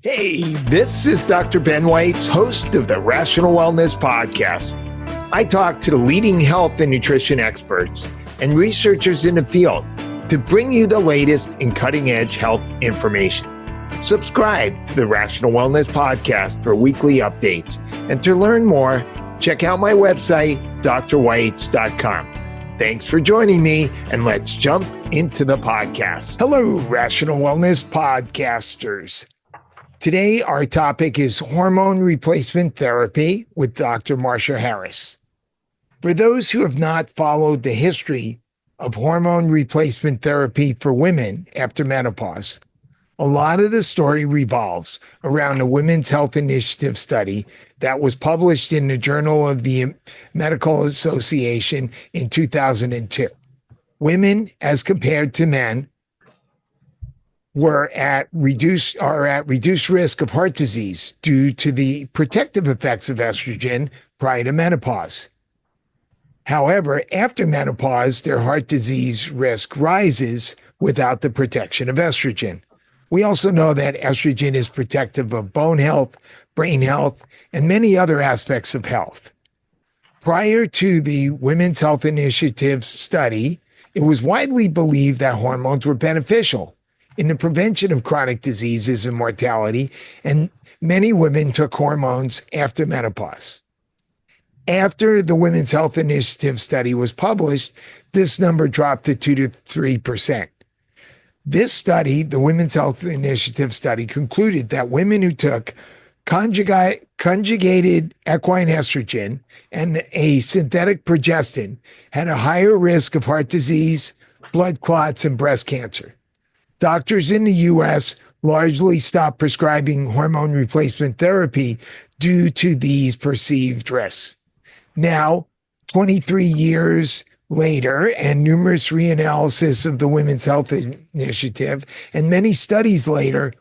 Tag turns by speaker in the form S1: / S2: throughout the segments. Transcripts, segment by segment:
S1: Hey, this is Dr. Ben Whites, host of the Rational Wellness Podcast. I talk to the leading health and nutrition experts and researchers in the field to bring you the latest in cutting-edge health information. Subscribe to the Rational Wellness Podcast for weekly updates. And to learn more, check out my website, drwhites.com. Thanks for joining me, and let's jump into the podcast. Hello, Rational Wellness Podcasters. Today, our topic is hormone replacement therapy with Dr. Marcia Harris. For those who have not followed the history of hormone replacement therapy for women after menopause, a lot of the story revolves around a Women's Health Initiative study that was published in the Journal of the Medical Association in 2002. Women, as compared to men, are at reduced risk of heart disease due to the protective effects of estrogen prior to menopause. However, after menopause, their heart disease risk rises without the protection of estrogen. We also know that estrogen is protective of bone health, brain health, and many other aspects of health. Prior to the Women's Health Initiative study, it was widely believed that hormones were beneficial in the prevention of chronic diseases and mortality, and many women took hormones after menopause. After the Women's Health Initiative study was published, this number dropped to 2 to 3%. This study, the Women's Health Initiative study, concluded that women who took conjugated equine estrogen and a synthetic progestin had a higher risk of heart disease, blood clots, and breast cancer. Doctors in the U.S. largely stopped prescribing hormone replacement therapy due to these perceived risks. Now, 23 years later, and numerous reanalysis of the Women's Health Initiative, and many studies later,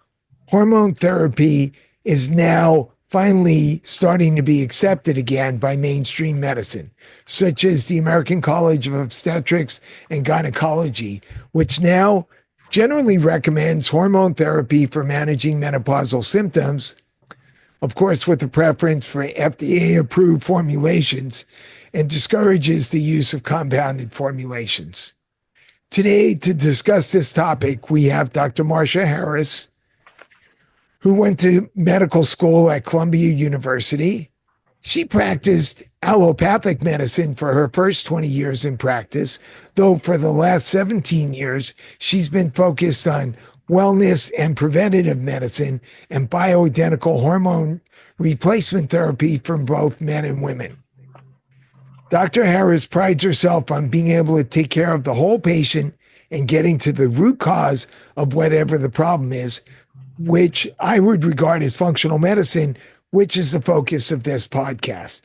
S1: hormone therapy is now finally starting to be accepted again by mainstream medicine, such as the American College of Obstetrics and Gynecology, which now generally recommends hormone therapy for managing menopausal symptoms, of course, with a preference for FDA-approved formulations, and discourages the use of compounded formulations. Today, to discuss this topic, we have Dr. Marcia Harris, who went to medical school at Columbia University. She practiced allopathic medicine for her first 20 years in practice, though for the last 17 years, she's been focused on wellness and preventative medicine and bioidentical hormone replacement therapy for both men and women. Dr. Harris prides herself on being able to take care of the whole patient and getting to the root cause of whatever the problem is, which I would regard as functional medicine, which is the focus of this podcast.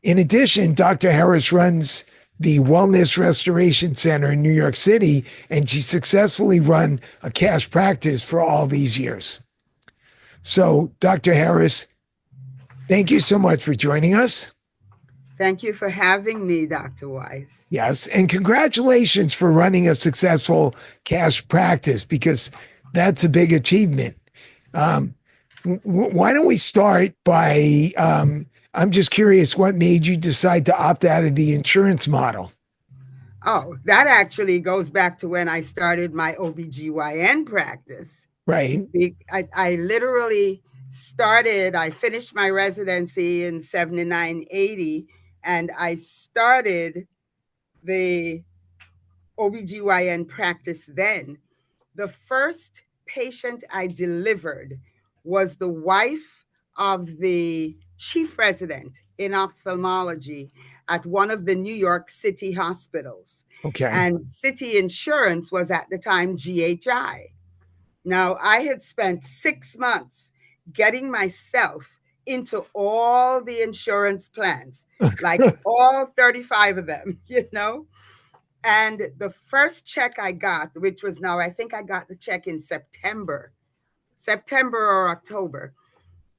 S1: In addition, Dr. Harris runs the Wellness Restoration Center in New York City, and she successfully run a cash practice for all these years. So, Dr. Harris, thank you so much for joining us.
S2: Thank you for having me, Dr. Weiss.
S1: Yes, and congratulations for running a successful cash practice, because that's a big achievement. Why don't we start by, I'm just curious, what made you decide to opt out of the insurance model?
S2: Oh, that actually goes back to when I started my OBGYN practice.
S1: Right.
S2: I literally I finished my residency in 79, 80, and I started the OBGYN practice then. The first patient I delivered was the wife of the chief resident in ophthalmology at one of the New York City hospitals.
S1: Okay.
S2: And City Insurance was at the time GHI. Now, I had spent 6 months getting myself into all the insurance plans, like all 35 of them, And the first check I got, which was now, I think I got the check in September or October.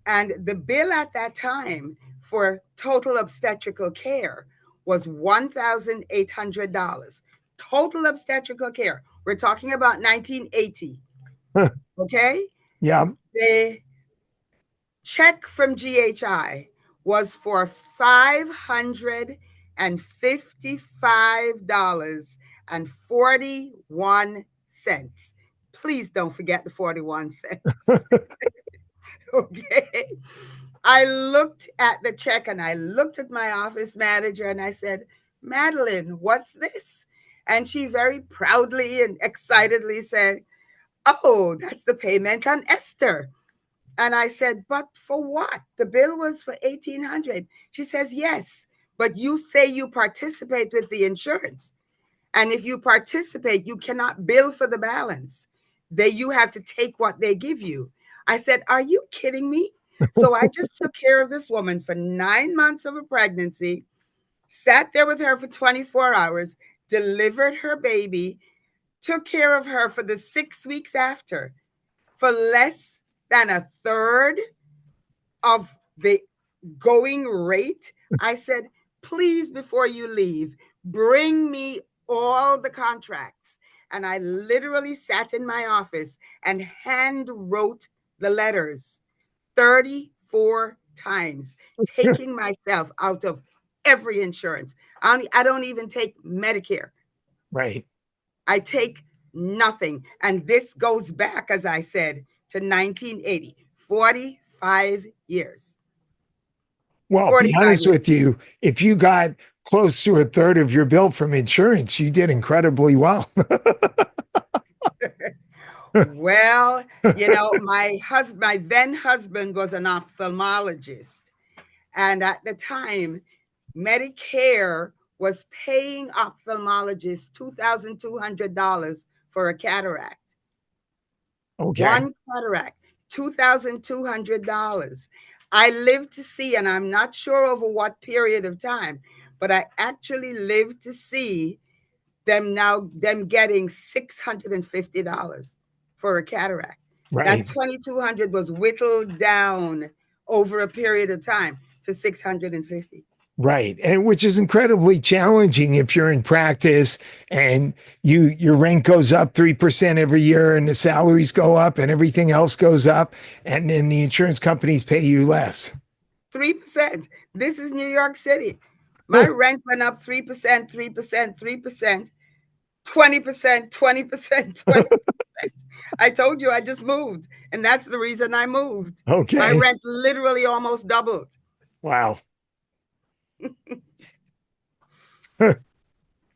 S2: And the bill at that time for total obstetrical care was $1,800. Total obstetrical care. We're talking about 1980.
S1: Huh.
S2: Okay?
S1: Yeah.
S2: The check from GHI was for $555.41. Please don't forget the 41 cents. Okay. I looked at the check and I looked at my office manager and I said, Madeline, what's this? And she very proudly and excitedly said, oh, that's the payment on Esther. And I said, but for what? The bill was for 1,800. She says, yes, but you say you participate with the insurance. And if you participate, you cannot bill for the balance. You have to take what they give you. I said, are you kidding me? So I just took care of this woman for 9 months of a pregnancy, sat there with her for 24 hours, delivered her baby, took care of her for the 6 weeks after for less than a third of the going rate. I said, please, before you leave, bring me all the contracts. And I literally sat in my office and hand wrote the letters 34 times, taking myself out of every insurance. I don't even take Medicare.
S1: Right.
S2: I take nothing. And this goes back, as I said, to 1980, 45 years.
S1: Well, be
S2: 45
S1: honest
S2: years.
S1: with you, if you got close to a third of your bill from insurance, you did incredibly well.
S2: Well, my then husband was an ophthalmologist. And at the time, Medicare was paying ophthalmologists $2,200 for a cataract.
S1: Okay.
S2: One cataract, $2,200. I lived to see, and I'm not sure over what period of time, but I actually lived to see them getting $650 for a cataract. That
S1: Right.
S2: 2,200 was whittled down over a period of time to 650.
S1: Right. And which is incredibly challenging if you're in practice and your rent goes up 3% every year and the salaries go up and everything else goes up and then the insurance companies pay you less.
S2: 3%. This is New York City. My rent went up 3%, 3%, 3%, 20%, 20%, 20%. I told you I just moved, and that's the reason I moved.
S1: Okay.
S2: My rent literally almost doubled.
S1: Wow.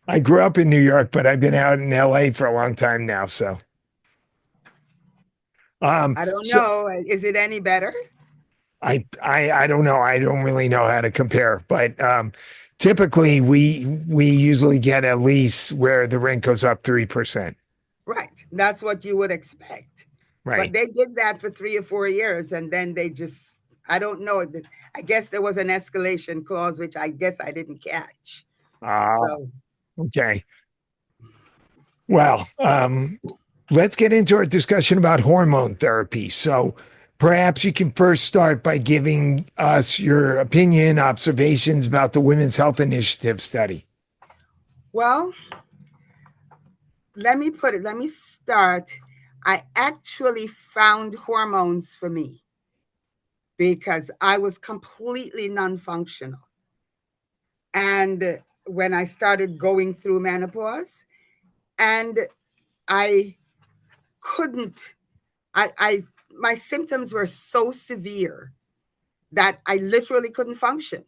S1: I grew up in New York, but I've been out in LA for a long time now. So,
S2: I don't know. Is it any better?
S1: I don't know. I don't really know how to compare, but typically we usually get a lease where the rent goes up 3%.
S2: Right. That's what you would expect.
S1: Right.
S2: But they did that for 3 or 4 years, and then they just, I don't know. I guess there was an escalation clause, which I guess I didn't catch. So,
S1: Okay. Well, let's get into our discussion about hormone therapy. So perhaps you can first start by giving us your opinion, observations about the Women's Health Initiative study.
S2: well, let me start. I actually found hormones for me because I was completely non-functional. And when I started going through menopause, and I couldn't, I my symptoms were so severe that I literally couldn't function.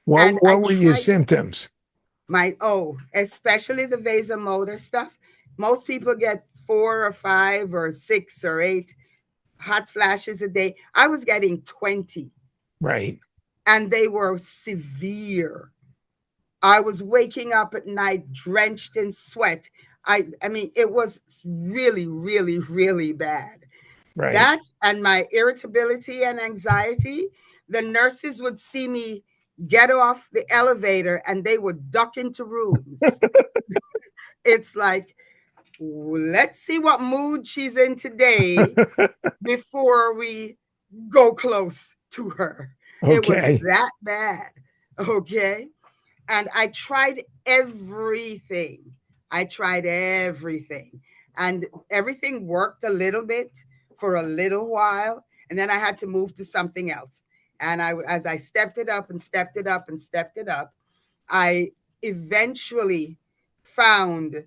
S2: And I
S1: What were your
S2: tried
S1: symptoms?
S2: especially the vasomotor stuff. Most people get 4 or 5 or 6 or 8 hot flashes a day. I was getting 20,
S1: Right.
S2: and they were severe. I was waking up at night drenched in sweat. I mean, it was really, really, really bad.
S1: Right.
S2: That and my irritability and anxiety, the nurses would see me get off the elevator and they would duck into rooms. It's like, let's see what mood she's in today before we go close to her. It was
S1: Okay.
S2: that bad. Okay. And I tried everything. I tried everything. And everything worked a little bit for a little while. And then I had to move to something else. And as I stepped it up and stepped it up and stepped it up, I eventually found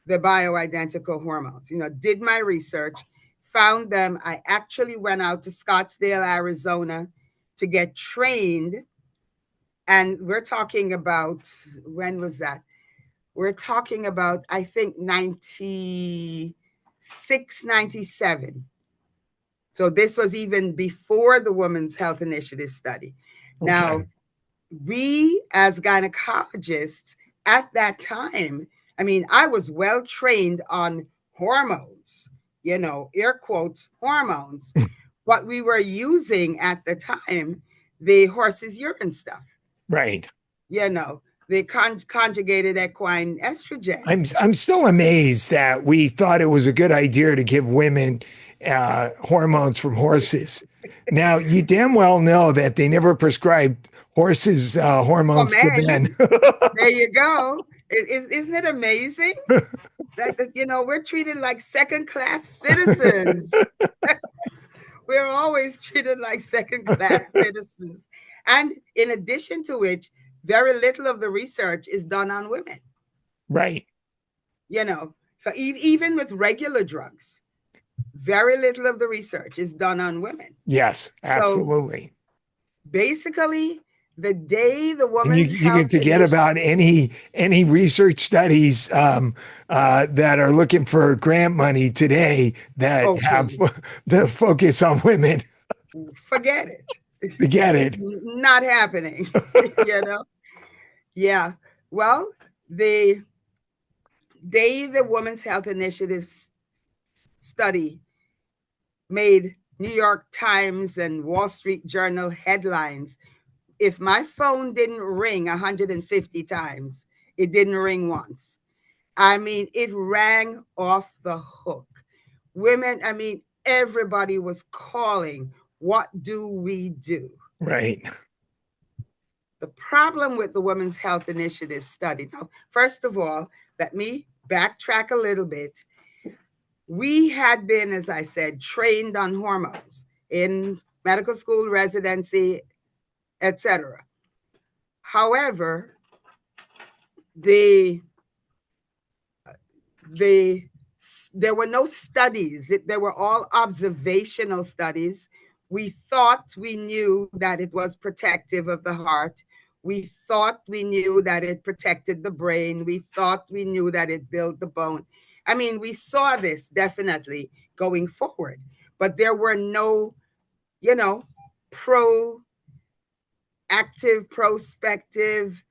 S2: the bioidentical hormones. Did my research, found them. I actually went out to Scottsdale, Arizona to get trained. And we're talking about, when was that? We're talking about, I think, 96, 97. So this was even before the Women's Health Initiative study.
S1: Okay.
S2: Now, we as gynecologists at that time, I mean, I was well trained on hormones, air quotes, hormones. What we were using at the time, the horse's urine stuff.
S1: Right.
S2: The conjugated equine estrogen.
S1: I'm still amazed that we thought it was a good idea to give women hormones from horses. Now, you damn well know that they never prescribed horses hormones to men.
S2: There you go. Isn't it amazing that we're treated like second-class citizens? We're always treated like second-class citizens. And in addition to which, very little of the research is done on women.
S1: Right.
S2: So even with regular drugs, very little of the research is done on women.
S1: Yes, absolutely.
S2: So basically, the day the woman's
S1: you can forget about any research studies that are looking for grant money today that have the focus on women.
S2: Forget it.
S1: Forget it.
S2: Not happening. Yeah. Well, the day the Women's Health Initiative study made New York Times and Wall Street Journal headlines, if my phone didn't ring 150 times, it didn't ring once. I mean, it rang off the hook. Women, I mean, everybody was calling, what do we do?
S1: Right.
S2: The problem with the Women's Health Initiative study, now, first of all, let me backtrack a little bit. We had been, as I said, trained on hormones in medical school, residency, etc. However, there were no studies. They were all observational studies. We thought we knew that it was protective of the heart. We thought we knew that it protected the brain. We thought we knew that it built the bone. I mean, we saw this definitely going forward, but there were no, prospective,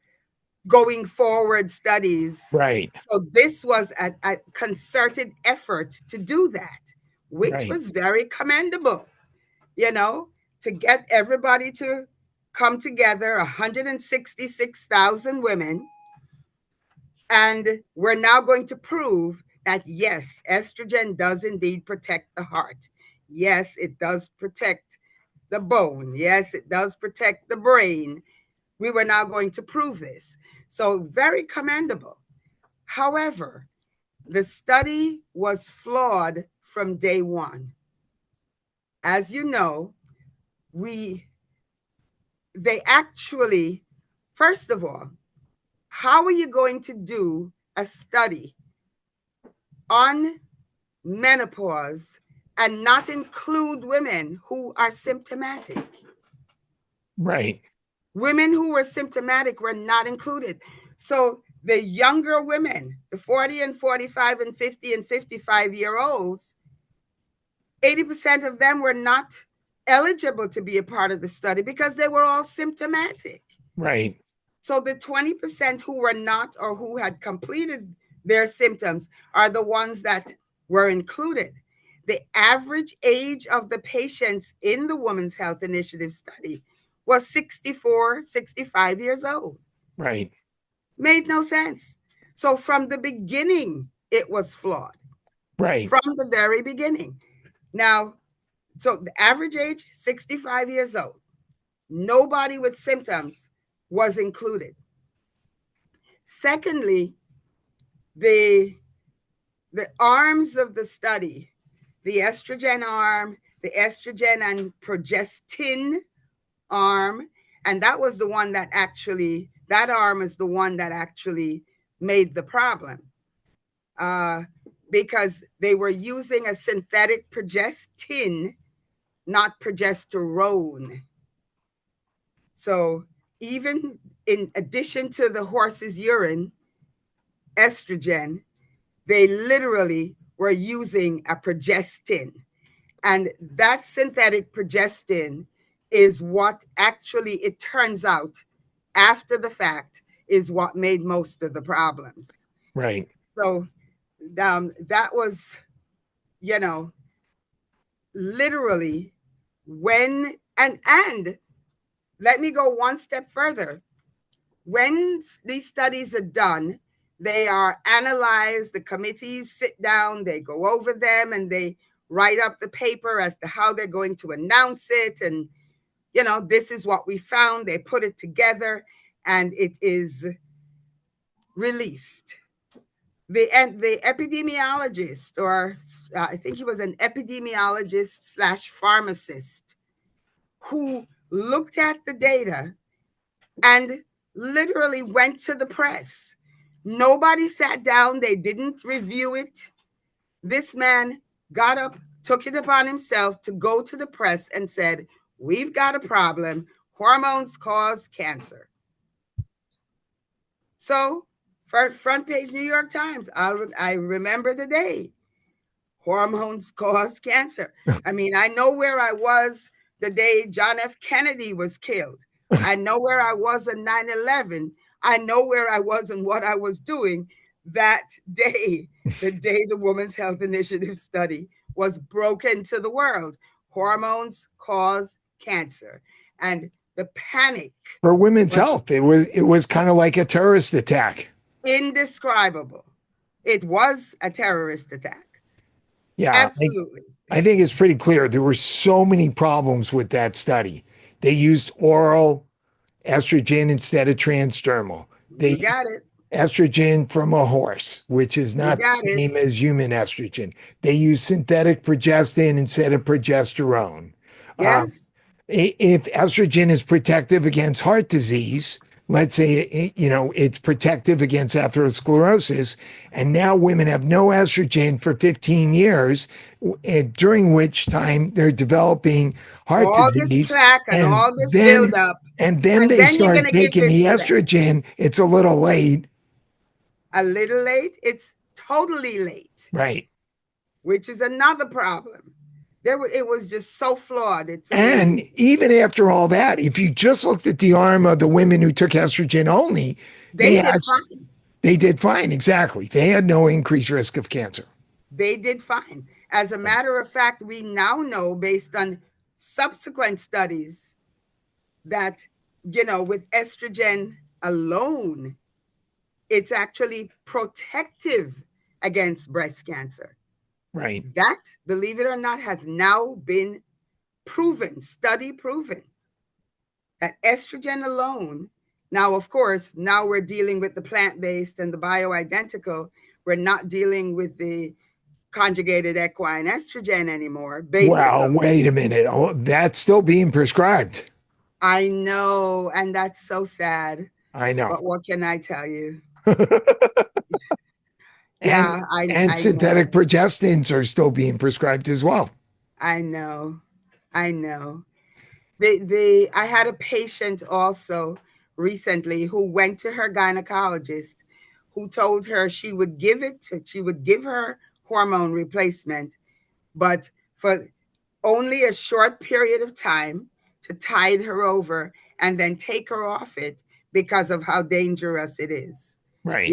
S2: going forward studies.
S1: Right.
S2: So this was a concerted effort to do that, which was very commendable, to get everybody to come together, 166,000 women. And we're now going to prove that, yes, estrogen does indeed protect the heart. Yes, it does protect the bone. Yes, it does protect the brain. We were now going to prove this. So very commendable. However, the study was flawed from day one. As you know, they actually, first of all, how are you going to do a study on menopause and not include women who are symptomatic?
S1: Right.
S2: Women who were symptomatic were not included. So the younger women, the 40 and 45 and 50 and 55-year-olds, 80% of them were not eligible to be a part of the study because they were all symptomatic.
S1: Right.
S2: So the 20% who were not, or who had completed their symptoms, are the ones that were included. The average age of the patients in the Women's Health Initiative study was 64, 65 years old.
S1: Right.
S2: Made no sense. So from the beginning, it was flawed.
S1: Right.
S2: From the very beginning. Now, so the average age, 65 years old. Nobody with symptoms was included. Secondly, the arms of the study, the estrogen arm the estrogen and progestin arm. And that was the one that actually, that arm is the one that actually made the problem. Because they were using a synthetic progestin, not progesterone. So even in addition to the horse's urine, estrogen, they literally were using a progestin. And that synthetic progestin is what actually, it turns out, after the fact, is what made most of the problems.
S1: Right.
S2: So that was, you know, literally when, and let me go one step further. When these studies are done, they are analyzed, the committees sit down, they go over them, and they write up the paper as to how they're going to announce it. And, you know, this is what we found. They put it together and it is released. The epidemiologist, or I think he was an epidemiologist slash pharmacist, who looked at the data and literally went to the press. Nobody sat down. They didn't review it. This man got up, took it upon himself to go to the press and said, we've got a problem. Hormones cause cancer. So, front page New York Times, I remember the day. Hormones cause cancer. I mean, I know where I was the day John F. Kennedy was killed. I know where I was on 9/11. I know where I was and what I was doing that day, the day the Women's Health Initiative study was broken to the world. Hormones cause cancer. And the panic
S1: for women's health, it was kind of like a terrorist attack.
S2: Indescribable. It was a terrorist attack.
S1: Yeah,
S2: absolutely.
S1: I think it's pretty clear. There were so many problems with that study. They used oral estrogen instead of transdermal. They
S2: got it.
S1: Estrogen from a horse, which is not the same as human estrogen. They use synthetic progestin instead of progesterone.
S2: Yes.
S1: If estrogen is protective against heart disease, let's say, it's protective against atherosclerosis, and now women have no estrogen for 15 years, during which time they're developing heart disease.
S2: This plaque and all this buildup.
S1: And then they start taking the estrogen. It's a little late.
S2: A little late? It's totally late.
S1: Right.
S2: Which is another problem. It was just so flawed.
S1: And even after all that, if you just looked at the arm of the women who took estrogen only, they did fine. They did fine, exactly. They had no increased risk of cancer.
S2: They did fine. As a matter of fact, we now know, based on subsequent studies, that, with estrogen alone, it's actually protective against breast cancer.
S1: Right.
S2: That, believe it or not, has now been proven, study proven, that estrogen alone. Now, of course, now we're dealing with the plant-based and the bioidentical. We're not dealing with the conjugated equine estrogen anymore.
S1: Well, wait a minute. Oh, that's still being prescribed.
S2: I know, and that's so sad.
S1: I know.
S2: But what can I tell you?
S1: And synthetic progestins are still being prescribed as well.
S2: I know. I had a patient also recently who went to her gynecologist, who told her she would give her hormone replacement, but for only a short period of time, to tide her over and then take her off it because of how dangerous it is.
S1: Right.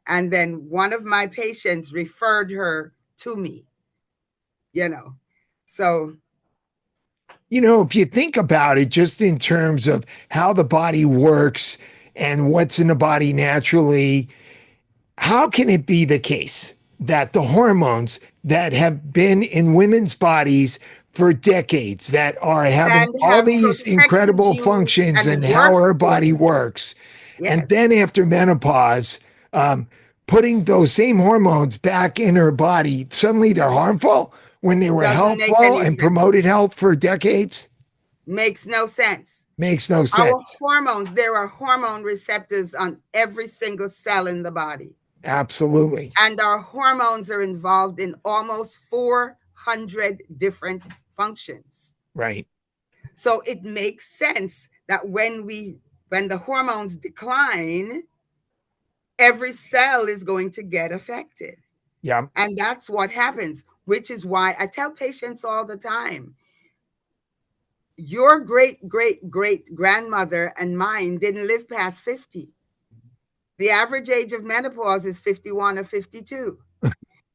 S2: And then one of my patients referred her to me, So,
S1: if you think about it, just in terms of how the body works and what's in the body naturally, how can it be the case that the hormones that have been in women's bodies for decades, that are having all these incredible functions and how our body works, and then after menopause, putting those same hormones back in her body, suddenly they're harmful? when they were
S2: Doesn't make
S1: helpful
S2: any
S1: and
S2: sense.
S1: promoted health for decades?
S2: Makes no sense.
S1: Makes no
S2: Our
S1: sense.
S2: hormones, there are hormone receptors on every single cell in the body.
S1: Absolutely.
S2: And our hormones are involved in almost 400 different functions.
S1: Right.
S2: So it makes sense that when the hormones decline, every cell is going to get affected.
S1: Yeah.
S2: And that's what happens, which is why I tell patients all the time, your great great great grandmother and mine didn't live past 50. The average age of menopause is 51 or 52.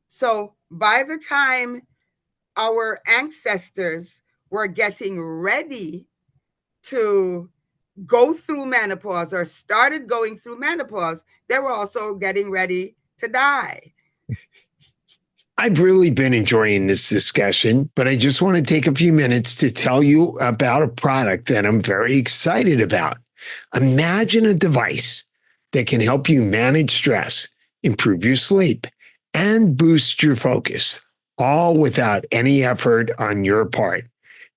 S2: So by the time our ancestors were getting ready to go through menopause or started going through menopause, they were also getting ready to die.
S1: I've really been enjoying this discussion, but I just want to take a few minutes to tell you about a product that I'm very excited about. Imagine a device that can help you manage stress, improve your sleep, and boost your focus, all without any effort on your part.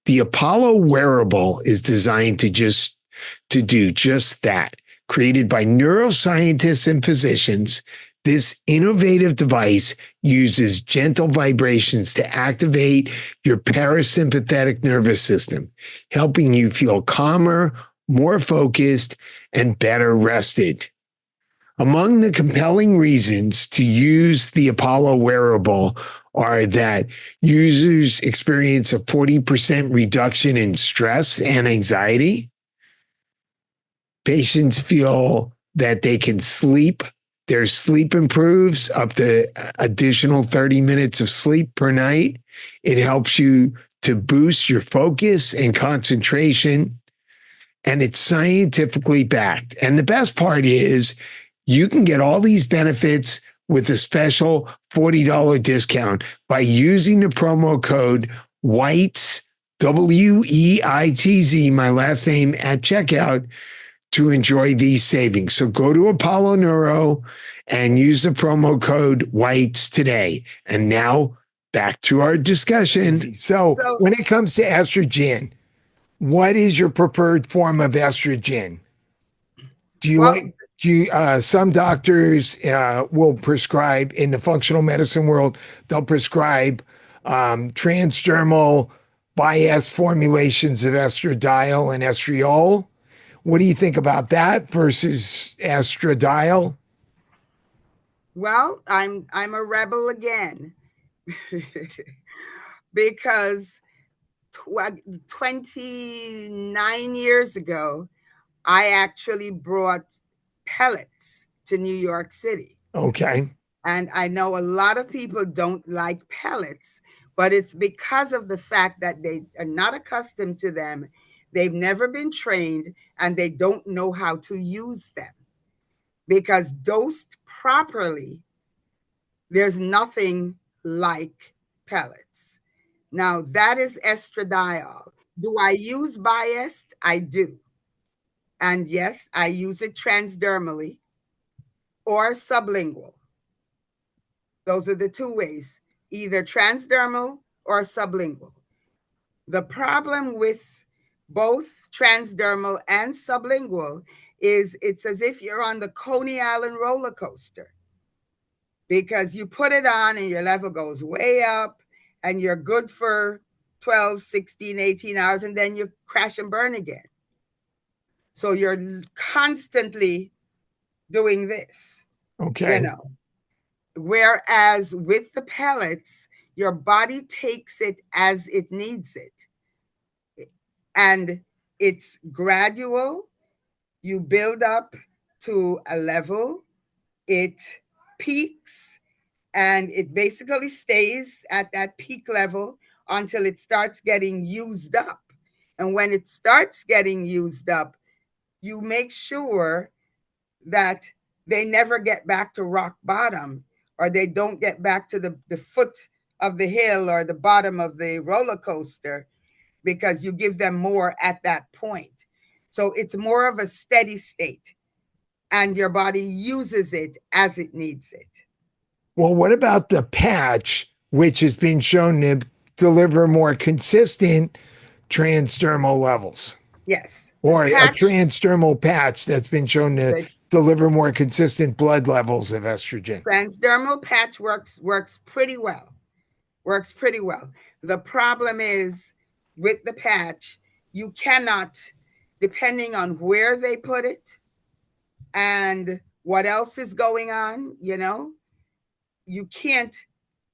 S1: The Apollo wearable is designed to do just that. Created by neuroscientists and physicians, this innovative device uses gentle vibrations to activate your parasympathetic nervous system, helping you feel calmer, more focused, and better rested. Among the compelling reasons to use the Apollo wearable are that users experience a 40% reduction in stress and anxiety. Patients feel that they can sleep. Their sleep improves up to additional 30 minutes of sleep per night. It helps you to boost your focus and concentration, and it's scientifically backed. And the best part is you can get all these benefits with a special $40 discount by using the promo code WEITZ, WEITZ, my last name, at checkout to enjoy these savings. So go to Apollo Neuro and use the promo code WEITZ today. And now back to our discussion. So when it comes to estrogen, what is your preferred form of estrogen? Do you like? Some doctors will prescribe in the functional medicine world. They'll prescribe transdermal bias formulations of estradiol and estriol. What do you think about that versus estradiol?
S2: Well, I'm a rebel again because 29 years ago, I actually brought pellets to New York City.
S1: Okay.
S2: And I know a lot of people don't like pellets, but it's because of the fact that they are not accustomed to them. They've never been trained and they don't know how to use them. Because dosed properly, there's nothing like pellets. Now, that is estradiol. Do I use biased? I do. And yes, I use it transdermally or sublingual. Those are the two ways, either transdermal or sublingual. The problem with both transdermal and sublingual is it's as if you're on the Coney Island roller coaster, because you put it on and your level goes way up and you're good for 12, 16, 18 hours, and then you crash and burn again. So you're constantly doing this,
S1: Okay.
S2: Whereas with the pellets, your body takes it as it needs it. And it's gradual. You build up to a level, it peaks, and it basically stays at that peak level until it starts getting used up. And when it starts getting used up, you make sure that they never get back to rock bottom, or they don't get back to the foot of the hill or the bottom of the roller coaster, because you give them more at that point. So it's more of a steady state, and your body uses it as it needs it.
S1: Well, what about the patch, which has been shown to deliver more consistent transdermal levels,
S2: Yes, the
S1: or a
S2: patch,
S1: transdermal patch that's been shown to
S2: the
S1: deliver more consistent blood levels of estrogen.
S2: transdermal patch works pretty well. Works pretty well. The problem is with the patch, you cannot, depending on where they put it and what else is going on, you can't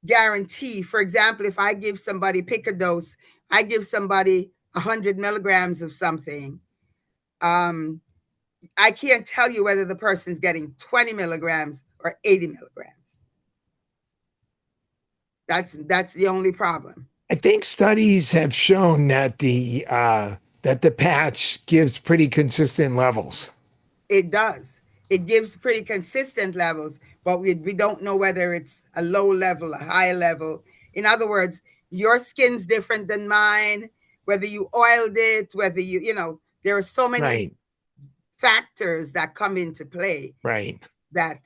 S2: guarantee. For example, if I give somebody, pick a dose, I give somebody 100 milligrams of something, um, I can't tell you whether the person's getting 20 milligrams or 80 milligrams. That's the only problem.
S1: I think studies have shown that the patch gives pretty consistent levels.
S2: It does. It gives pretty consistent levels, but we don't know whether it's a low level, a high level. In other words, your skin's different than mine, whether you oiled it, whether there are so many
S1: Right,
S2: factors that come into play
S1: right.
S2: that.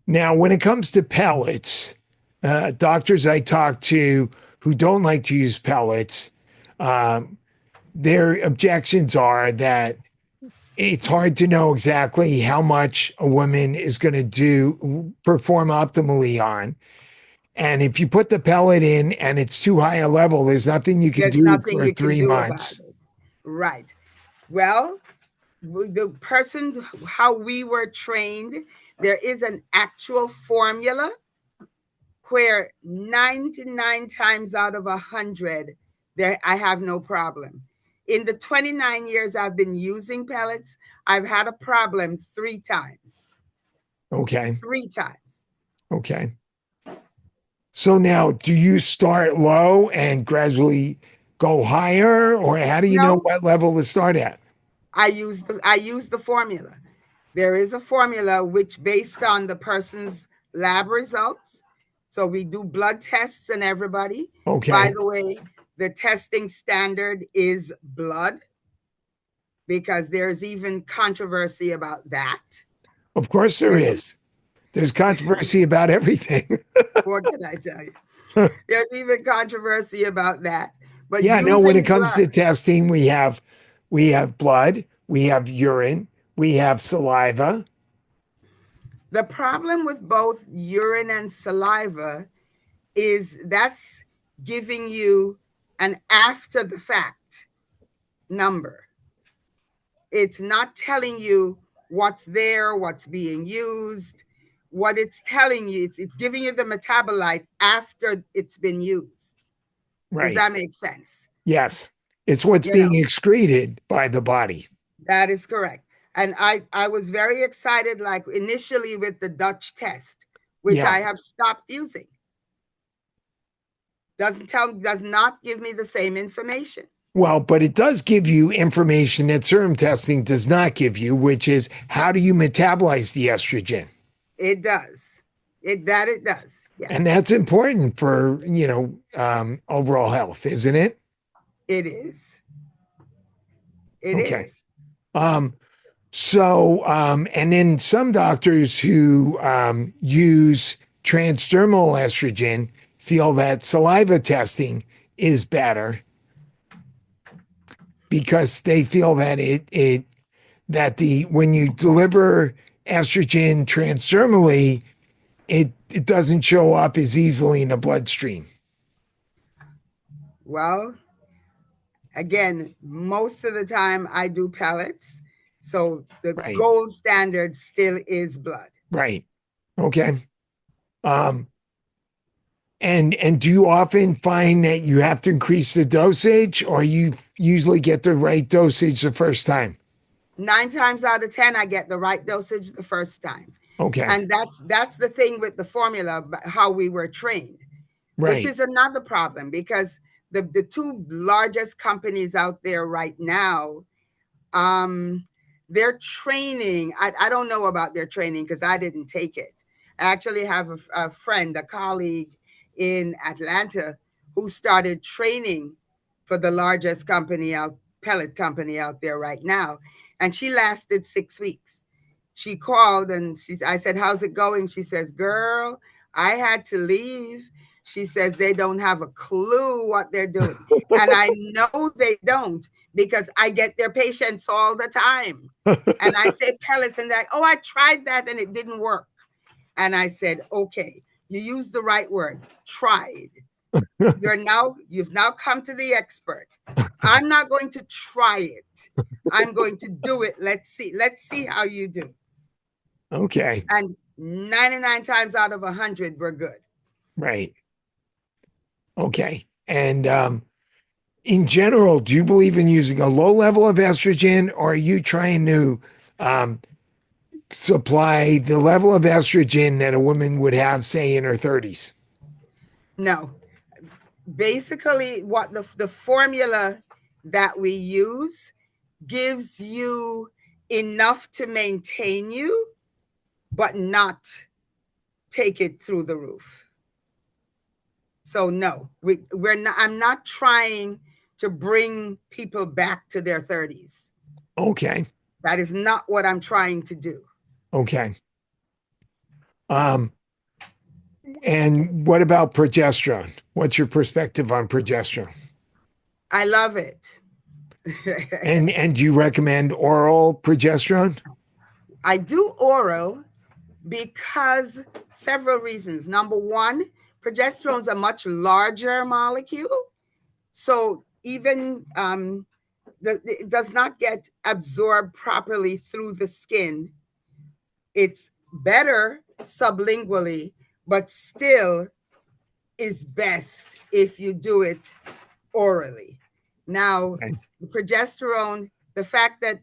S1: Now, when it comes to pellets, doctors I talk to who don't like to use pellets, um, their objections are that it's hard to know exactly how much a woman is going to perform optimally on. And if you put the pellet in and it's too high a level, there's nothing you can
S2: There's
S1: do
S2: nothing
S1: for
S2: you can
S1: three
S2: do about
S1: months.
S2: it. Right. Well, the person, how we were trained, there is an actual formula where 99 times out of 100, there I have no problem. In the 29 years I've been using pellets, I've had a problem 3 times.
S1: Okay.
S2: 3 times.
S1: Okay. So now, do you start low and gradually go higher, or how do you know
S2: No,
S1: what level to start at?
S2: I use the formula. There is a formula which based on the person's lab results. So we do blood tests and everybody. By
S1: Okay.
S2: the way, the testing standard is blood because there's even controversy about that.
S1: Of course there
S2: You know,
S1: is. There's controversy about everything.
S2: what can I tell you? There's even controversy about that. But
S1: Yeah, no, when it
S2: using
S1: comes to
S2: blood,
S1: testing, we have blood, we have urine, we have saliva.
S2: the problem with both urine and saliva is that's giving you an after the fact number. It's not telling you what's there, what's being used. What it's telling you, it's giving you the metabolite after it's been used. Does
S1: Right.
S2: that make sense?
S1: Yes. It's what's
S2: You know,
S1: being excreted by the body.
S2: that is correct. And I was very excited, like initially with the Dutch test, which
S1: Yeah.
S2: I have stopped using. Does not give me the same information.
S1: Well, but it does give you information that serum testing does not give you, which is how do you metabolize the estrogen?
S2: It does. It does.
S1: And
S2: Yes,
S1: that's important for, overall health, isn't it?
S2: it is. It
S1: Okay.
S2: is.
S1: Um, and then some doctors who use transdermal estrogen feel that saliva testing is better because they feel that when you deliver estrogen transdermally, it doesn't show up as easily in the bloodstream.
S2: Well, again, most of the time I do pellets. So the
S1: Right.
S2: gold standard still is blood.
S1: Right. Okay. Um, and do you often find that you have to increase the dosage, or you usually get the right dosage the first time?
S2: 9 times out of 10, I get the right dosage the first time.
S1: Okay.
S2: And that's the thing with the formula, how we were trained, which
S1: Right.
S2: is another problem because the two largest companies out there right now, their training, I don't know about their training because I didn't take it. I actually have a friend, a colleague in Atlanta who started training for the largest pellet company out there right now. And she lasted 6 weeks. She called and I said, how's it going? She says, girl, I had to leave She says they don't have a clue what they're doing. And I know they don't because I get their patients all the time. And I say pellets and that, oh, I tried that and it didn't work. And I said, okay, you used the right word, tried. You've now come to the expert. I'm not going to try it. I'm going to do it. Let's see how you do.
S1: Okay.
S2: And 99 times out of 100, we're good.
S1: Right. Okay. And in general, do you believe in using a low level of estrogen, or are you trying to supply the level of estrogen that a woman would have, say, in her 30s?
S2: No. Basically, what the formula that we use gives you enough to maintain you, but not take it through the roof. So no, we're not. I'm not trying to bring people back to their 30s.
S1: Okay.
S2: That is not what I'm trying to do.
S1: Okay. And what about progesterone? What's your perspective on progesterone?
S2: I love it.
S1: And do you recommend oral progesterone?
S2: I do oral because several reasons. Number one, progesterone is a much larger molecule. So even it does not get absorbed properly through the skin. It's better sublingually, but still is best if you do it orally. Now,
S1: Okay.
S2: progesterone, the fact that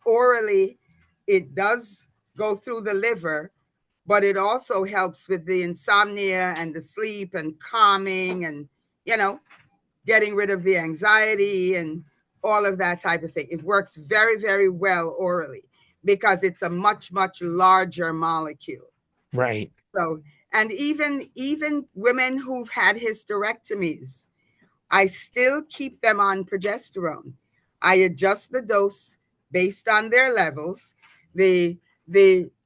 S2: orally it does go through the liver, but it also helps with the insomnia and the sleep and calming and, getting rid of the anxiety and all of that type of thing. It works very, very well orally because it's a much, much larger molecule.
S1: Right.
S2: So, and even women who've had hysterectomies, I still keep them on progesterone. I adjust the dose based on their levels. The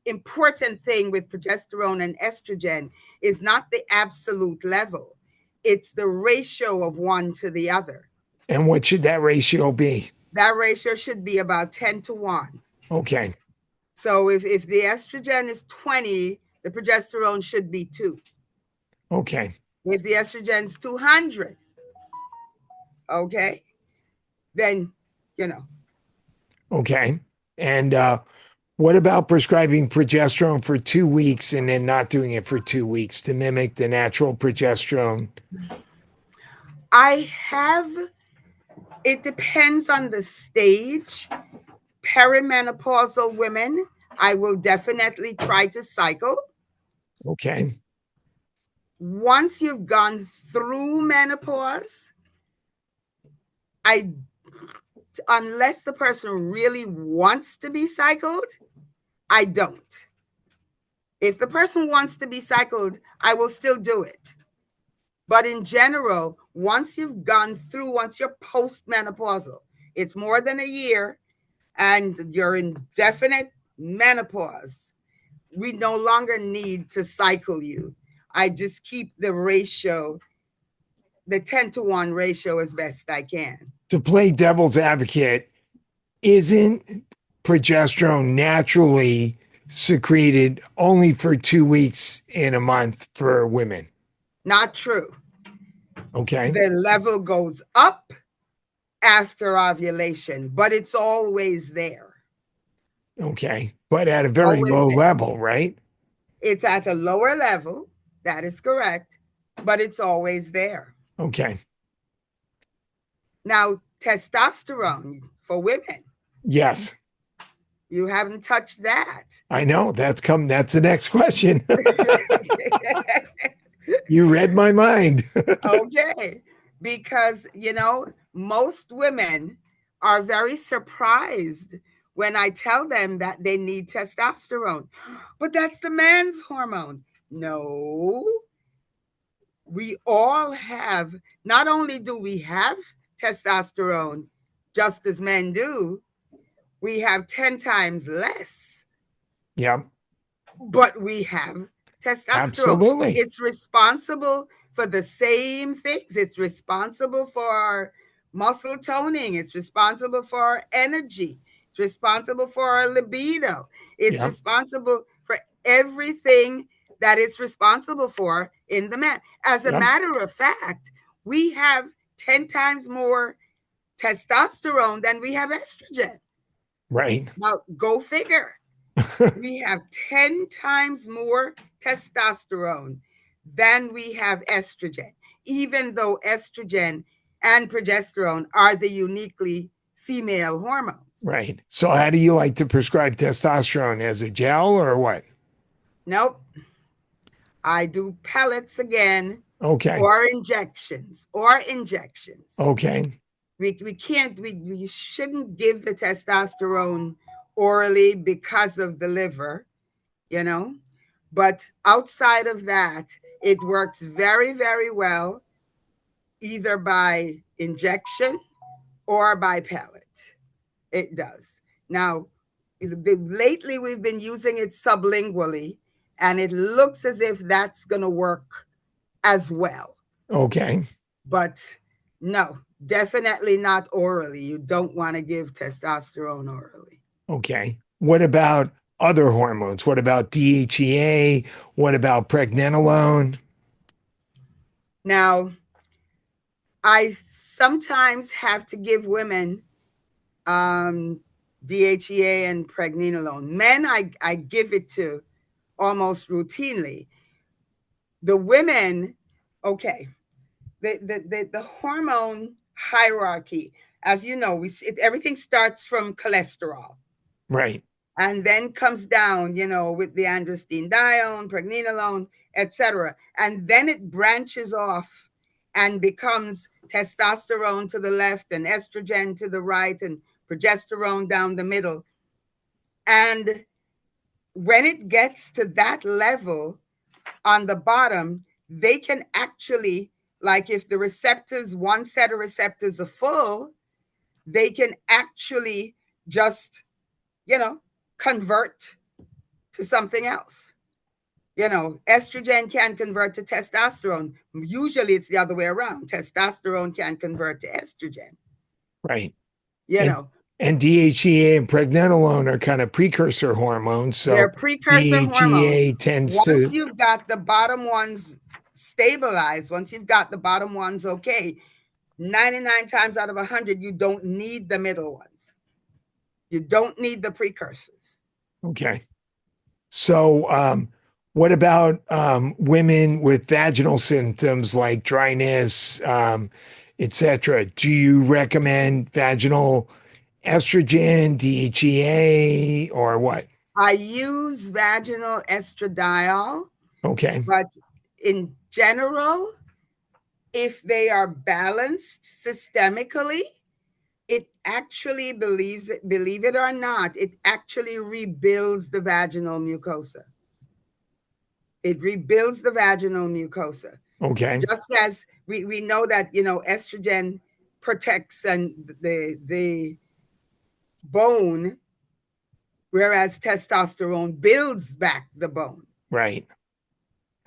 S2: important thing with progesterone and estrogen is not the absolute level. It's the ratio of one to the other.
S1: And what should that ratio be?
S2: That ratio should be about 10 to 1.
S1: Okay.
S2: So if the estrogen is 20, the progesterone should be 2.
S1: Okay.
S2: If the estrogen is 200, okay, then,
S1: Okay. And what about prescribing progesterone for 2 weeks and then not doing it for 2 weeks to mimic the natural progesterone?
S2: It depends on the stage. Perimenopausal women, I will definitely try to cycle.
S1: Okay.
S2: Once you've gone through menopause, unless the person really wants to be cycled, I don't. If the person wants to be cycled, I will still do it. But in general, once you're postmenopausal, it's more than a year, and you're in definite menopause, we no longer need to cycle you. I just keep the ratio, the 10 to 1 ratio as best I can.
S1: To play devil's advocate, isn't progesterone naturally secreted only for 2 weeks in a month for women?
S2: Not true.
S1: Okay.
S2: The level goes up after ovulation, but it's always there.
S1: Okay. But at a very
S2: Always
S1: low
S2: there.
S1: level, right?
S2: It's at a lower level. That is correct. But it's always there.
S1: Okay.
S2: Now, testosterone for women.
S1: Yes.
S2: You haven't touched that.
S1: I know. That's the next question. You read my mind.
S2: Okay. Because, most women are very surprised when I tell them that they need testosterone. But that's the man's hormone. No. We all have, not only do we have testosterone just as men do, we have 10 times less.
S1: Yeah.
S2: But we have testosterone.
S1: Absolutely.
S2: It's responsible for the same things. It's responsible for our muscle toning. It's responsible for our energy. It's responsible for our libido. It's
S1: Yeah.
S2: responsible for everything that it's responsible for in the man. As a
S1: Yeah.
S2: matter of fact, we have 10 times more testosterone than we have estrogen.
S1: Right.
S2: Now, go figure. We have 10 times more testosterone than we have estrogen, even though estrogen and progesterone are the uniquely female hormones.
S1: Right. So how do you like to prescribe testosterone, as a gel or what?
S2: Nope. I do pellets again,
S1: Okay.
S2: or injections, or injections.
S1: Okay.
S2: We can't, we shouldn't give the testosterone orally because of the liver, you know. But outside of that, it works very, very well, either by injection or by pellet. It does. Now, lately we've been using it sublingually, and it looks as if that's going to work as well.
S1: Okay.
S2: But no, definitely not orally. You don't want to give testosterone orally.
S1: Okay. What about other hormones? What about DHEA? What about pregnenolone?
S2: Now, I sometimes have to give women um, DHEA and pregnenolone. Men, I give it to almost routinely. The women, okay, the hormone hierarchy, as you know, everything starts from cholesterol
S1: Right.
S2: and then comes down, with the androstenedione, pregnenolone, etc. And then it branches off and becomes testosterone to the left and estrogen to the right and progesterone down the middle. And when it gets to that level on the bottom, they can actually, like if the receptors, one set of receptors are full, they can actually just, convert to something else. Estrogen can convert to testosterone. Usually it's the other way around. Testosterone can convert to estrogen.
S1: Right.
S2: You
S1: And
S2: know,
S1: and DHEA and pregnenolone are kind of precursor hormones. So
S2: they're precursor hormones.
S1: DHEA tends
S2: Once
S1: to,
S2: you've got the bottom ones stabilized, once you've got the bottom ones okay, 99 times out of 100, you don't need the middle ones. You don't need the precursors.
S1: okay. So, what about women with vaginal symptoms like dryness, etc.? Do you recommend vaginal estrogen, DHEA, or what?
S2: I use vaginal estradiol,
S1: Okay.
S2: but in general, if they are balanced systemically, it actually believe it or not, it actually rebuilds the vaginal mucosa. It rebuilds the vaginal mucosa.
S1: Okay.
S2: Just as we know that, estrogen protects and the bone, whereas testosterone builds back the bone.
S1: Right.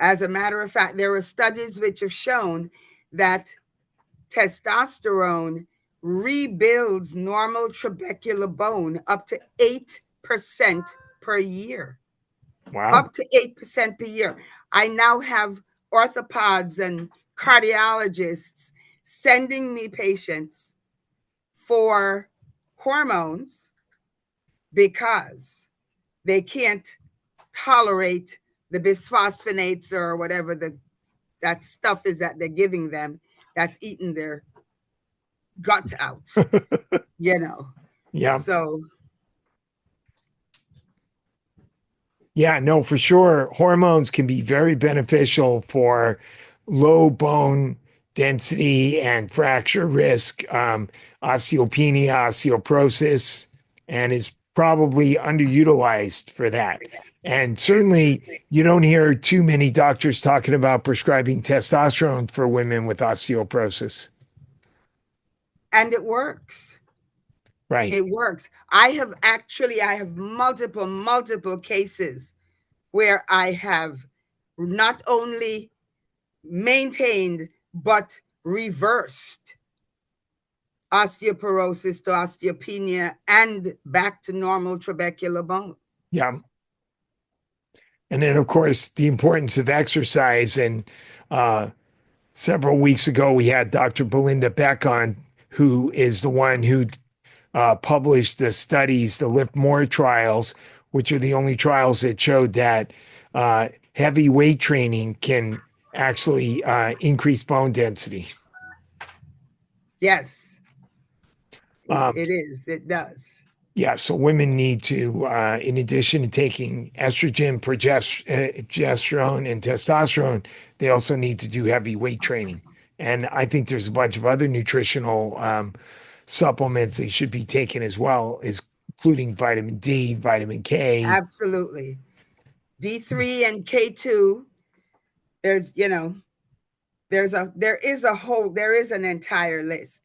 S2: As a matter of fact, there are studies which have shown that testosterone rebuilds normal trabecular bone up to 8% per year.
S1: Wow.
S2: Up to 8% per year. I now have orthopods and cardiologists sending me patients for hormones because they can't tolerate the bisphosphonates or whatever that stuff is that they're giving them that's eating their gut out, you know.
S1: Yeah.
S2: So
S1: Yeah, no, for sure. Hormones can be very beneficial for low bone density and fracture risk, osteopenia, osteoporosis, and is probably underutilized for that. And certainly, you don't hear too many doctors talking about prescribing testosterone for women with osteoporosis.
S2: and it works.
S1: Right.
S2: It works. I have multiple cases where I have not only maintained but reversed osteoporosis to osteopenia and back to normal trabecular bone.
S1: Yeah. And then, of course, the importance of exercise. And uh, several weeks ago, we had Dr. Belinda Beck on, who is the one who published the studies, the Lift More trials, which are the only trials that showed that heavy weight training can actually increase bone density.
S2: Yes,
S1: Um,
S2: it is. It does.
S1: yeah, so women need to, in addition to taking estrogen, progesterone, and testosterone, they also need to do heavy weight training. And I think there's a bunch of other nutritional supplements they should be taking as well, including vitamin D, vitamin K.
S2: Absolutely. D3 and K2, there's, there is an entire list.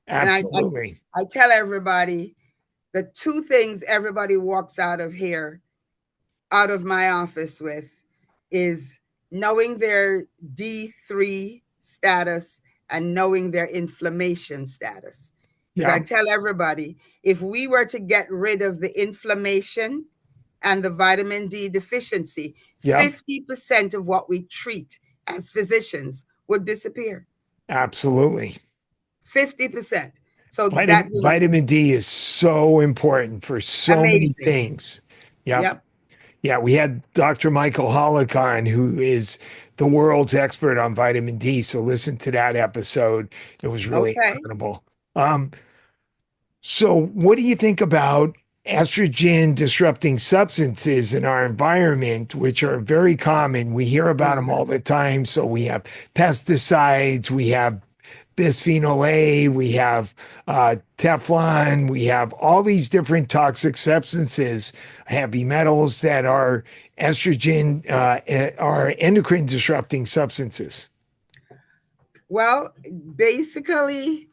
S2: And
S1: Absolutely.
S2: I tell everybody the two things everybody walks out of my office with is knowing their D3 status and knowing their inflammation status. Because I
S1: Yeah.
S2: tell everybody, if we were to get rid of the inflammation and the vitamin D deficiency,
S1: Yeah.
S2: 50% of what we treat as physicians would disappear.
S1: Absolutely.
S2: 50%. So
S1: Vitamin D is so important for so many
S2: amazing.
S1: things. Yep.
S2: Yep.
S1: Yeah, we had Dr. Michael Hollick on, who is the world's expert on vitamin D. So listen to that episode. It was really
S2: Okay.
S1: incredible. Um, so what do you think about estrogen disrupting substances in our environment, which are very common? We hear about them all the time. So we have pesticides, we have bisphenol A, we have Teflon, we have all these different toxic substances, heavy metals that are estrogen, are endocrine disrupting substances.
S2: Well, basically,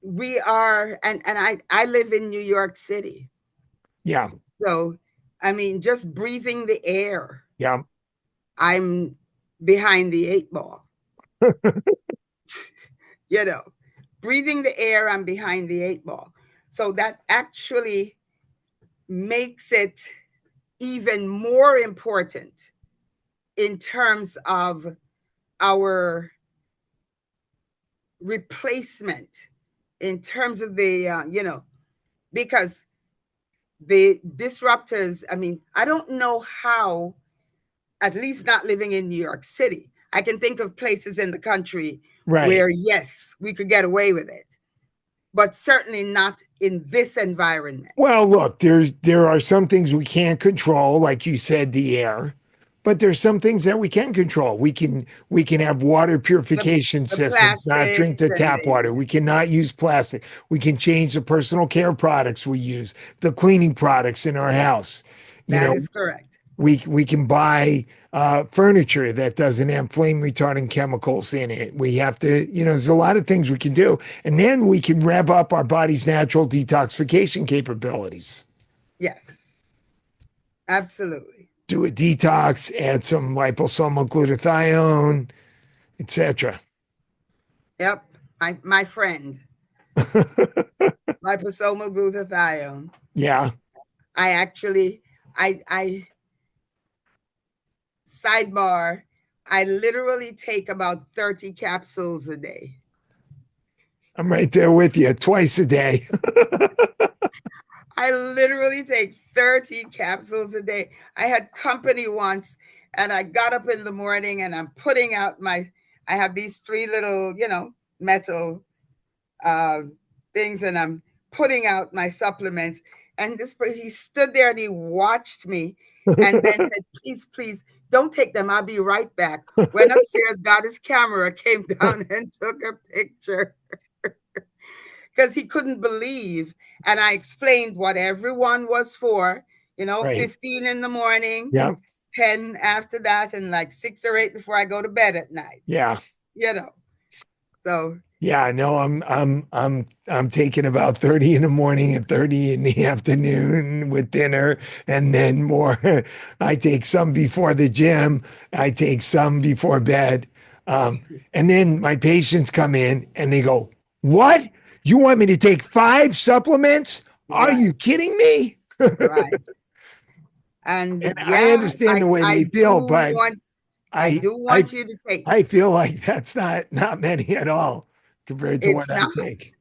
S2: we are, and I live in New York City.
S1: Yeah.
S2: So, I mean, just breathing the air,
S1: Yeah.
S2: I'm behind the eight ball. Breathing the air, I'm behind the eight ball. So that actually makes it even more important in terms of our replacement, in terms of because the disruptors, I mean, I don't know how, at least not living in New York City. I can think of places in the country
S1: Right.
S2: where, yes, we could get away with it, but certainly not in this environment.
S1: Well, look, there are some things we can't control, like you said, the air, but there's some things that we can control. We can have water purification
S2: The
S1: systems, not drink
S2: plastics
S1: the
S2: and
S1: tap water. We cannot use plastic. We can change the personal care products we use, the cleaning products in our house. You
S2: that
S1: know,
S2: is correct.
S1: we can buy furniture that doesn't have flame retardant chemicals in it. We have to, there's a lot of things we can do. And then we can rev up our body's natural detoxification capabilities.
S2: Yes, absolutely.
S1: Do a detox, add some liposomal glutathione, etc.
S2: Yep, my friend, liposomal glutathione.
S1: Yeah.
S2: I sidebar, I literally take about 30 capsules a day.
S1: I'm right there with you twice a day.
S2: I literally take 30 capsules a day. I had company once and I got up in the morning and I'm putting out I have these three little, metal things and I'm putting out my supplements. And he stood there and he watched me and then said, please, don't take them. I'll be right back. Went upstairs, got his camera, came down and took a picture because he couldn't believe. And I explained what everyone was for,
S1: Right.
S2: 15 in the morning,
S1: Yeah.
S2: 10 after that, and like 6 or 8 before I go to bed at night.
S1: Yeah.
S2: So
S1: yeah, no, I'm taking about 30 in the morning and 30 in the afternoon with dinner, and then more. I take some before the gym. I take some before bed. And then my patients come in and they go, "What? You want me to take 5 supplements? Are you
S2: Right,
S1: kidding me?"
S2: right. And
S1: And I
S2: yeah,
S1: understand the way
S2: I
S1: they
S2: do
S1: feel, but
S2: want I
S1: I
S2: do
S1: I
S2: want you to take.
S1: I feel like that's not many at all compared to
S2: It's
S1: what I
S2: not.
S1: take.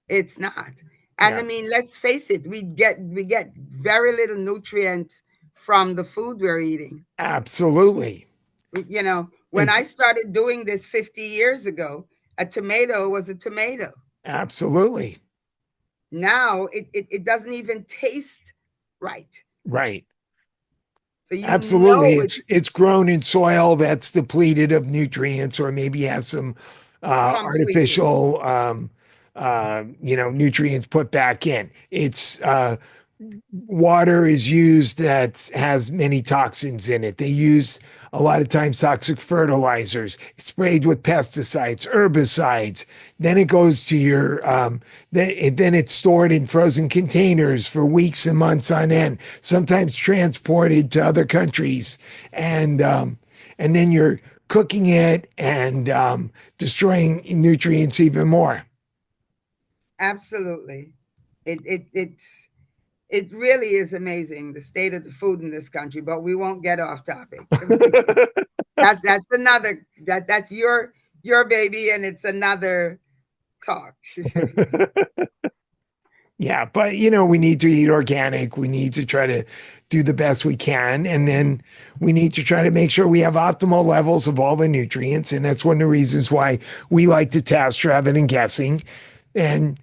S2: It's not. And I
S1: Yeah,
S2: mean, let's face it, we get very little nutrient from the food we're eating.
S1: absolutely.
S2: When
S1: It's
S2: I started doing this 50 years ago, a tomato was a tomato.
S1: absolutely
S2: Now it doesn't even taste right.
S1: right.
S2: So you
S1: Absolutely.
S2: know it's
S1: It's grown in soil that's depleted of nutrients or maybe has some
S2: completely.
S1: artificial nutrients put back in. It's water is used that has many toxins in it. They use a lot of times toxic fertilizers, sprayed with pesticides, herbicides. Then it goes to your then it's stored in frozen containers for weeks and months on end, sometimes transported to other countries, and then you're cooking it and destroying nutrients even more.
S2: Absolutely. It really is amazing the state of the food in this country, but we won't get off topic. That's your baby, and it's another talk.
S1: Yeah, but we need to eat organic. We need to try to do the best we can. And then we need to try to make sure we have optimal levels of all the nutrients. And that's one of the reasons why we like to test rather than guessing. And,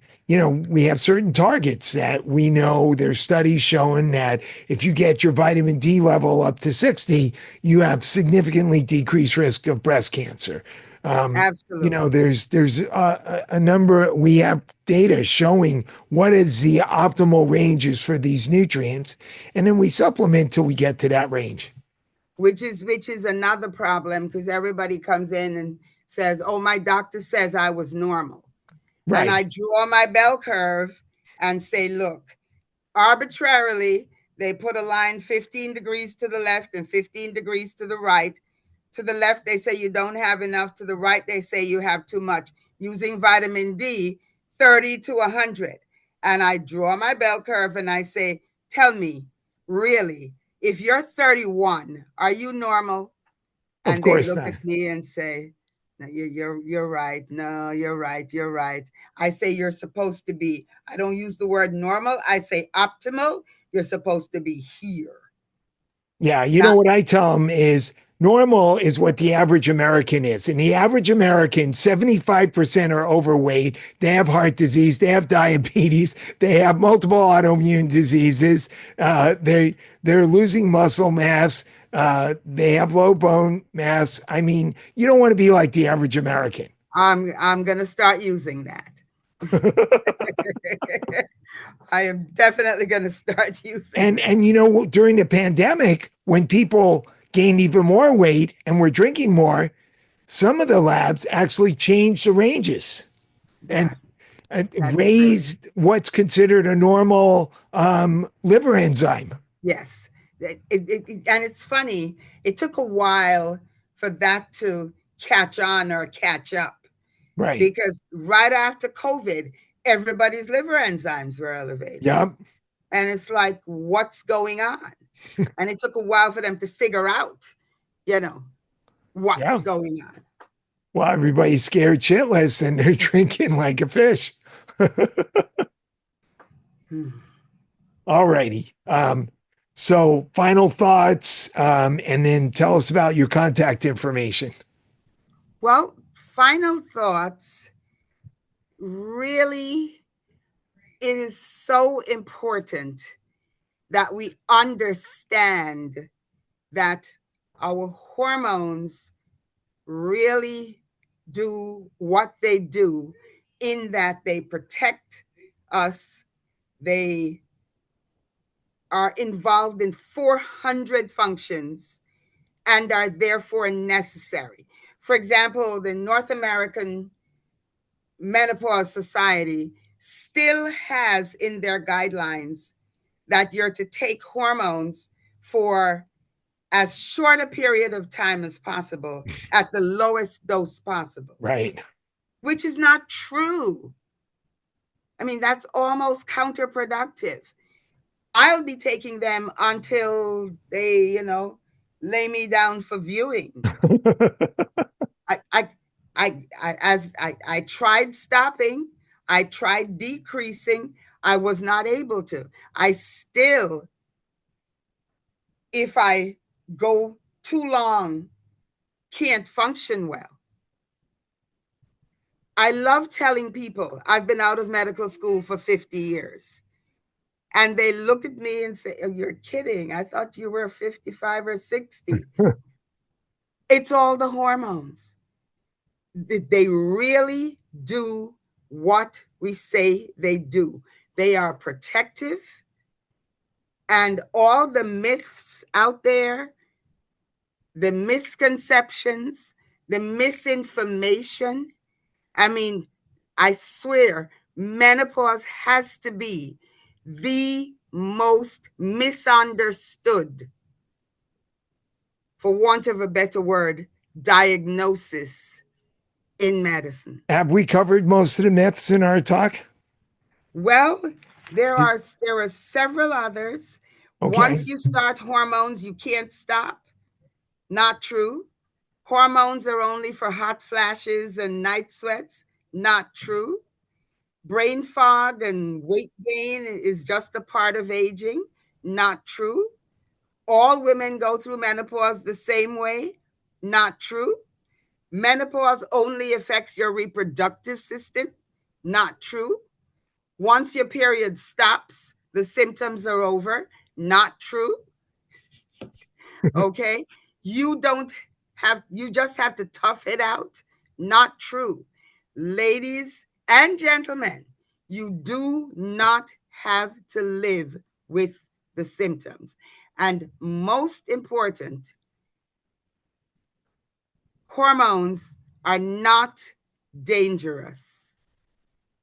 S1: we have certain targets that we know there's studies showing that if you get your vitamin D level up to 60, you have significantly decreased risk of breast cancer.
S2: Absolutely.
S1: There's a number. We have data showing what is the optimal ranges for these nutrients, and then we supplement till we get to that range.
S2: Which is another problem because everybody comes in and says, "Oh, my doctor says I was normal." And
S1: Right.
S2: I draw my bell curve and say, "Look, arbitrarily, they put a line 15 degrees to the left and 15 degrees to the right. To the left, they say you don't have enough. To the right, they say you have too much. Using vitamin D, 30 to 100. And I draw my bell curve and I say, tell me, really, if you're 31, are you normal?
S1: Of
S2: And they
S1: course
S2: look
S1: not.
S2: at me and say, no, you're right. No, you're right. You're right. I say you're supposed to be. I don't use the word normal. I say optimal. You're supposed to be here.
S1: Yeah,
S2: Not
S1: what I tell them is normal is what the average American is. And the average American, 75% are overweight. They have heart disease, they have diabetes, they have multiple autoimmune diseases. They're losing muscle mass. They have low bone mass. I mean, you don't want to be like the average American.
S2: I'm gonna start using that. I am definitely gonna start using
S1: And
S2: that.
S1: during the pandemic, when people gained even more weight and were drinking more, some of the labs actually changed the ranges and,
S2: That
S1: and
S2: that's crazy.
S1: raised what's considered a normal liver enzyme.
S2: Yes. And it's funny, it took a while for that to catch on or catch up
S1: Right.
S2: because right after COVID, everybody's liver enzymes were elevated.
S1: Yep.
S2: And it's like, what's going on? And it took a while for them to figure out, you know, what's
S1: Yeah.
S2: going on.
S1: Well, everybody's scared shitless and they're drinking like a fish.
S2: Hmm.
S1: All righty. So final thoughts, and then tell us about your contact information.
S2: Well, final thoughts. Really, it is so important that we understand that our hormones really do what they do in that they protect us. They are involved in 400 functions and are therefore necessary. For example, the North American Menopause Society still has in their guidelines that you're to take hormones for as short a period of time as possible at the lowest dose possible,
S1: Right.
S2: which is not true. I mean, that's almost counterproductive. I'll be taking them until they, lay me down for viewing. I, I, I tried stopping, I tried decreasing, I was not able to. I still, if I go too long, can't function well. I love telling people I've been out of medical school for 50 years. And they look at me and say, oh, you're kidding. I thought you were 55 or 60. It's all the hormones. They really do what we say they do. They are protective. And all the myths out there, the misconceptions, the misinformation, I mean, I swear, menopause has to be the most misunderstood, for want of a better word, diagnosis in medicine.
S1: Have we covered most of the myths in our talk?
S2: Well, there are several others.
S1: Okay.
S2: Once you start hormones, you can't stop. Not true. Hormones are only for hot flashes and night sweats. Not true. Brain fog and weight gain is just a part of aging. Not true. All women go through menopause the same way. Not true. Menopause only affects your reproductive system. Not true. Once your period stops, the symptoms are over. Not true. Okay. You just have to tough it out. Not true. Ladies and gentlemen, you do not have to live with the symptoms. And most important, hormones are not dangerous.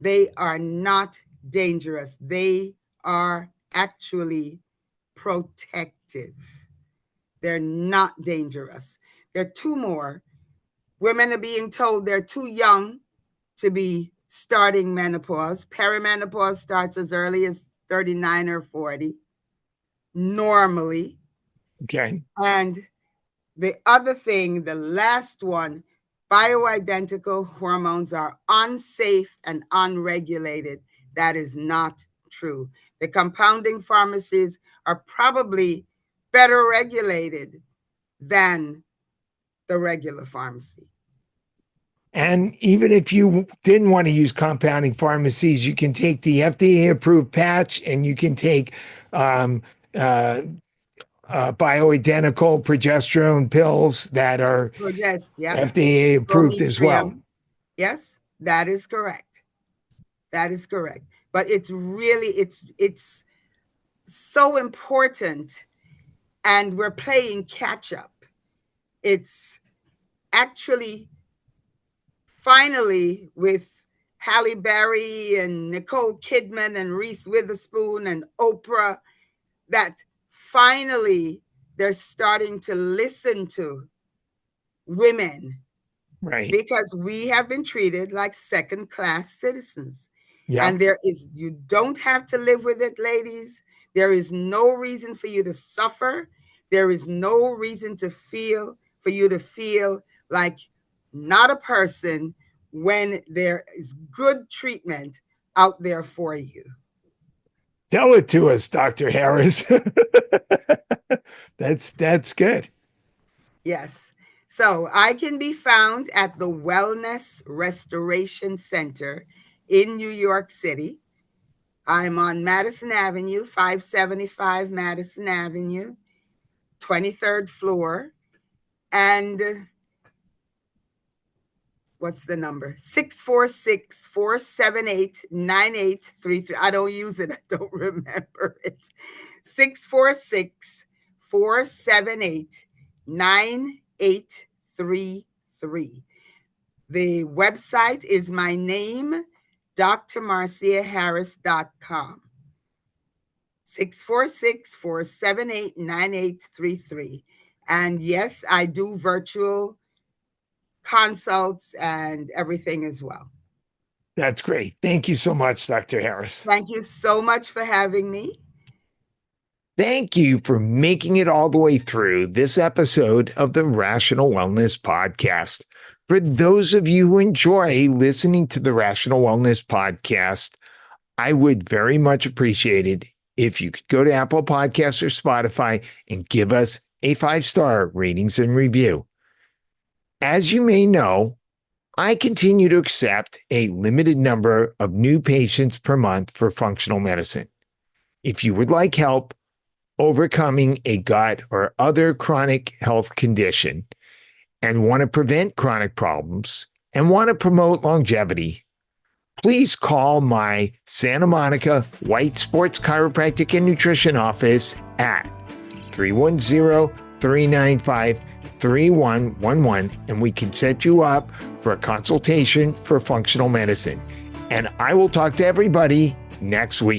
S2: They are not dangerous. They are actually protective. They're not dangerous. There are two more. Women are being told they're too young to be starting menopause. Perimenopause starts as early as 39 or 40, normally.
S1: Okay.
S2: And the other thing, the last one, bioidentical hormones are unsafe and unregulated. That is not true. The compounding pharmacies are probably better regulated than the regular pharmacy.
S1: And even if you didn't want to use compounding pharmacies, you can take the FDA approved patch and you can take bioidentical progesterone pills that are FDA approved as well.
S2: Yes, that is correct. That is correct. But it's so important, and we're playing catch up. It's actually finally with Halle Berry and Nicole Kidman and Reese Witherspoon and Oprah that finally they're starting to listen to women.
S1: Right.
S2: Because we have been treated like second-class citizens.
S1: Yeah.
S2: And you don't have to live with it, ladies. There is no reason for you to suffer. There is no reason for you to feel like not a person when there is good treatment out there for you.
S1: Tell it to us, Dr. Harris. That's good.
S2: Yes. So I can be found at the Wellness Restoration Center in New York City. I'm on Madison Avenue, 575 Madison Avenue, 23rd floor. And what's the number? 646-478-9833. I don't use it. I don't remember it. 646-478-9833. The website is my name, drmarciaharris.com. 646-478-9833. And yes, I do virtual consults and everything as well.
S1: That's great. Thank you so much, Dr. Harris.
S2: Thank you so much for having me.
S1: Thank you for making it all the way through this episode of the Rational Wellness Podcast. For those of you who enjoy listening to the Rational Wellness Podcast, I would very much appreciate it if you could go to Apple Podcasts or Spotify and give us a 5-star ratings and review. As you may know, I continue to accept a limited number of new patients per month for functional medicine. If you would like help overcoming a gut or other chronic health condition and want to prevent chronic problems and want to promote longevity, please call my Santa Monica White Sports Chiropractic and Nutrition office at 310-395-3111, and we can set you up for a consultation for functional medicine. And I will talk to everybody next week.